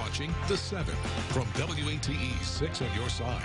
watching The 7 from WATE 6 on your side.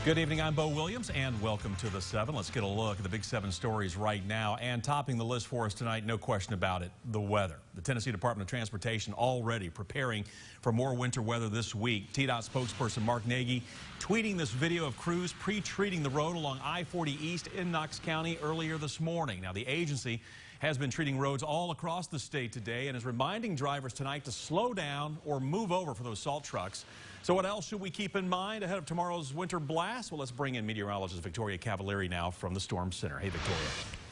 Good evening, I'm Bo Williams, and welcome to The 7. Let's get a look at the Big 7 stories right now. And topping the list for us tonight, no question about it, the weather. The Tennessee Department of Transportation already preparing for more winter weather this week. TDOT spokesperson Mark Nagy tweeting this video of crews pre-treating the road along I-40 East in Knox County earlier this morning. Now, the agency has been treating roads all across the state today and is reminding drivers tonight to slow down or move over for those salt trucks. So what else should we keep in mind ahead of tomorrow's winter blast? Well, let's bring in meteorologist Victoria Cavalieri now from the Storm Center. Hey, Victoria.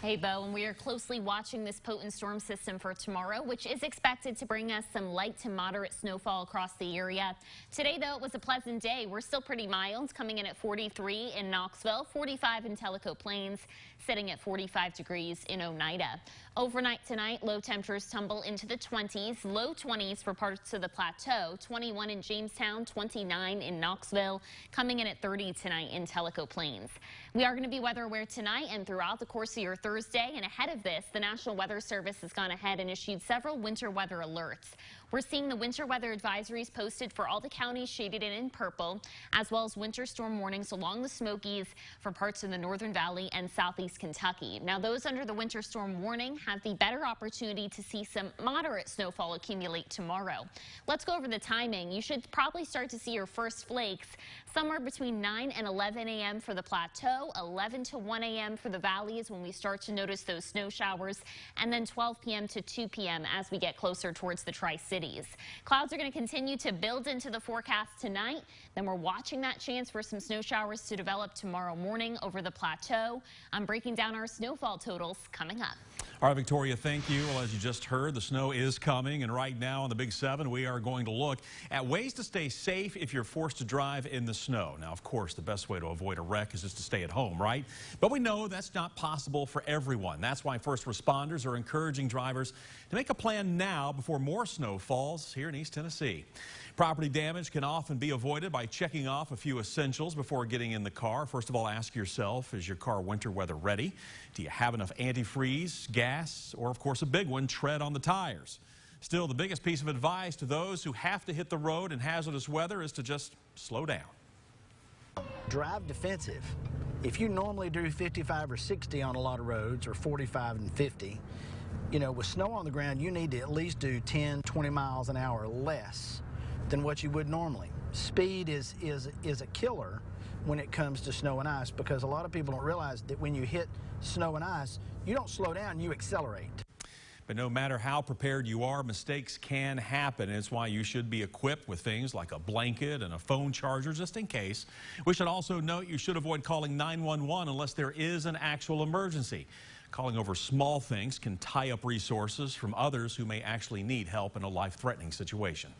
Hey, Bo, and we are closely watching this potent storm system for tomorrow, which is expected to bring us some light to moderate snowfall across the area. Today, though, it was a pleasant day. We're still pretty mild, coming in at 43 in Knoxville, 45 in Tellico Plains, sitting at 45 degrees in Oneida. Overnight tonight, low temperatures tumble into the 20s, low 20s for parts of the plateau, 21 in Jamestown, 29 in Knoxville, coming in at 30 tonight in Tellico Plains. We are going to be weather aware tonight and throughout the course of your Thursday, and ahead of this, the National Weather Service has gone ahead and issued several winter weather alerts. We're seeing the winter weather advisories posted for all the counties shaded in purple, as well as winter storm warnings along the Smokies for parts of the Northern Valley and southeast Kentucky. Now, those under the winter storm warning have the better opportunity to see some moderate snowfall accumulate tomorrow. Let's go over the timing. You should probably start to see your first flakes somewhere between 9 and 11 a.m. for the plateau, 11 to 1 a.m. for the valleys when we start to notice those snow showers, and then 12 p.m. to 2 p.m. as we get closer towards the Tri-Cities. Clouds are going to continue to build into the forecast tonight. Then we're watching that chance for some snow showers to develop tomorrow morning over the plateau. I'm breaking down our snowfall totals coming up. All right, Victoria, thank you. Well, as you just heard, the snow is coming, and right now on the Big 7, we are going to look at ways to stay safe if you're forced to drive in the snow. Now, of course, the best way to avoid a wreck is just to stay at home, right? But we know that's not possible for everyone. That's why first responders are encouraging drivers to make a plan now before more snow falls here in East Tennessee. Property damage can often be avoided by checking off a few essentials before getting in the car. First of all, ask yourself, is your car winter weather ready? Do you have enough antifreeze, gas, or of course a big one, tread on the tires? Still, the biggest piece of advice to those who have to hit the road in hazardous weather is to just slow down. Drive defensive. If you normally do 55 or 60 on a lot of roads, or 45 and 50, you know, with snow on the ground, you need to at least do 10, 20 miles an hour less than what you would normally. Speed is a killer when it comes to snow and ice, because a lot of people don't realize that when you hit snow and ice, you don't slow down, you accelerate. But no matter how prepared you are, mistakes can happen. And it's why you should be equipped with things like a blanket and a phone charger just in case. We should also note you should avoid calling 911 unless there is an actual emergency. Calling over small things can tie up resources from others who may actually need help in a life-threatening situation.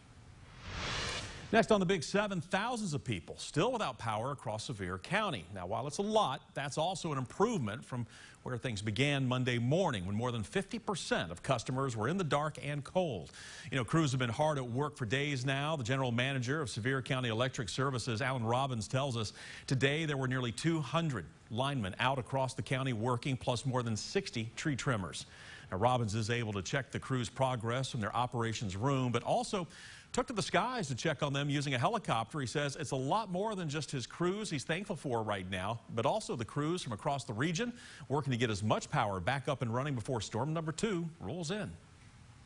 Next on the Big 7, thousands of people still without power across Sevier County. Now, while it's a lot, that's also an improvement from where things began Monday morning when more than 50% of customers were in the dark and cold. You know, crews have been hard at work for days now. The general manager of Sevier County Electric Services, Alan Robbins, tells us today there were nearly 200 linemen out across the county working, plus more than 60 tree trimmers. Now, Robbins is able to check the crew's progress from their operations room, but also took to the skies to check on them using a helicopter. He says it's a lot more than just his crews he's thankful for right now, but also the crews from across the region working to get as much power back up and running before storm number 2 rolls in.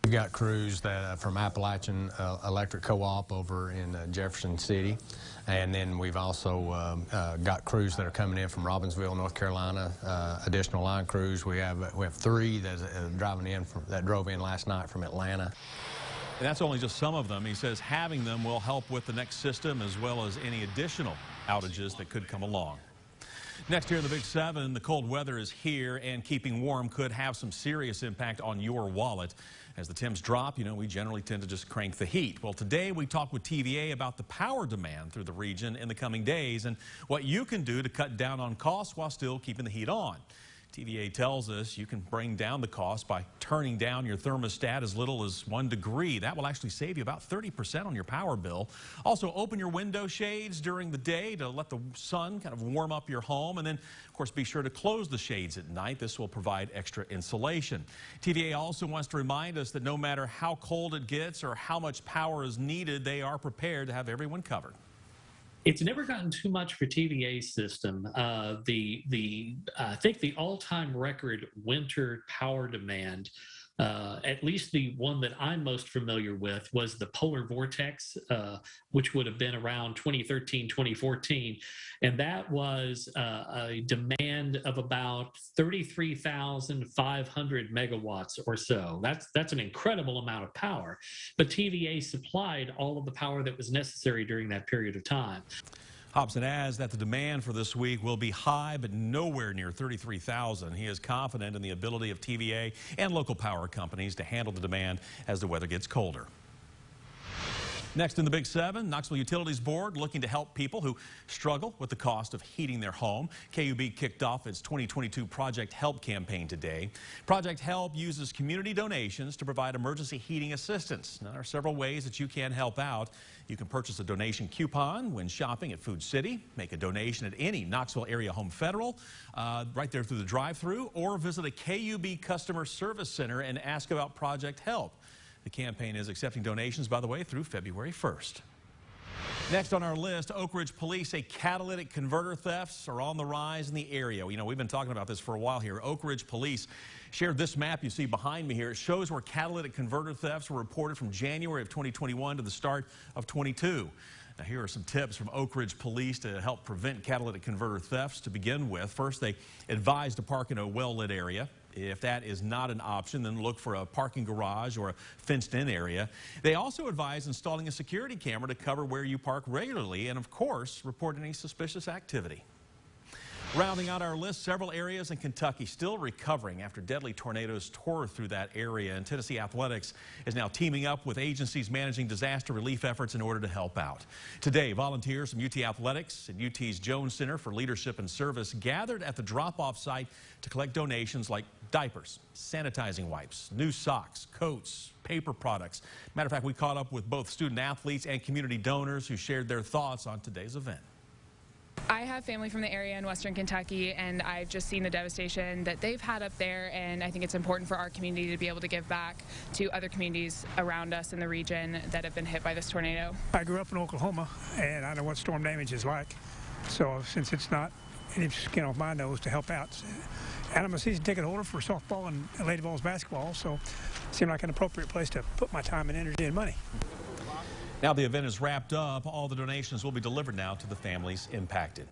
We've got crews that from Appalachian Electric Co-op over in Jefferson City, and then we've also got crews that are coming in from Robbinsville, North Carolina, additional line crews. We have 3 that that drove in last night from Atlanta. And that's only just some of them. He says having them will help with the next system as well as any additional outages that could come along. Next here in the Big 7, the cold weather is here, and keeping warm could have some serious impact on your wallet. As the temps drop, you know, we generally tend to just crank the heat. Well, today we talked with TVA about the power demand through the region in the coming days and what you can do to cut down on costs while still keeping the heat on. TVA tells us you can bring down the cost by turning down your thermostat as little as 1 degree. That will actually save you about 30% on your power bill. Also, open your window shades during the day to let the sun kind of warm up your home. And then, of course, be sure to close the shades at night. This will provide extra insulation. TVA also wants to remind us that no matter how cold it gets or how much power is needed, they are prepared to have everyone covered. It's never gotten too much for TVA's system. I think the all-time record winter power demand, at least the one that I'm most familiar with, was the polar vortex, which would have been around 2013, 2014. And that was a demand of about 33,500 megawatts or so. That's an incredible amount of power. But TVA supplied all of the power that was necessary during that period of time. Hobson adds that the demand for this week will be high, but nowhere near 33,000. He is confident in the ability of TVA and local power companies to handle the demand as the weather gets colder. Next in the Big 7, Knoxville Utilities Board looking to help people who struggle with the cost of heating their home. KUB kicked off its 2022 Project Help campaign today. Project Help uses community donations to provide emergency heating assistance. Now, there are several ways that you can help out. You can purchase a donation coupon when shopping at Food City, make a donation at any Knoxville area Home Federal, right there through the drive-thru, or visit a KUB customer service center and ask about Project Help. The campaign is accepting donations, by the way, through February 1st. Next on our list, Oak Ridge Police say catalytic converter thefts are on the rise in the area. You know, we've been talking about this for a while here. Oak Ridge Police shared this map you see behind me here. It shows where catalytic converter thefts were reported from January of 2021 to the start of 22. Now, here are some tips from Oak Ridge Police to help prevent catalytic converter thefts. To begin with, first, they advise to park in a well-lit area. If that is not an option, then look for a parking garage or a fenced-in area. They also advise installing a security camera to cover where you park regularly and, of course, report any suspicious activity. Rounding out our list, several areas in Kentucky still recovering after deadly tornadoes tore through that area, and Tennessee Athletics is now teaming up with agencies managing disaster relief efforts in order to help out. Today, volunteers from UT Athletics and UT's Jones Center for Leadership and Service gathered at the drop-off site to collect donations like diapers, sanitizing wipes, new socks, coats, paper products. Matter of fact, we caught up with both student athletes and community donors who shared their thoughts on today's event. I have family from the area in Western Kentucky, and I've just seen the devastation that they've had up there, and I think it's important for our community to be able to give back to other communities around us in the region that have been hit by this tornado. I grew up in Oklahoma, and I know what storm damage is like, so since it's not any skin off my nose to help out. And I'm a season ticket holder for softball and Lady Vols basketball, so it seemed like an appropriate place to put my time and energy and money. Now the event is wrapped up. All the donations will be delivered now to the families impacted.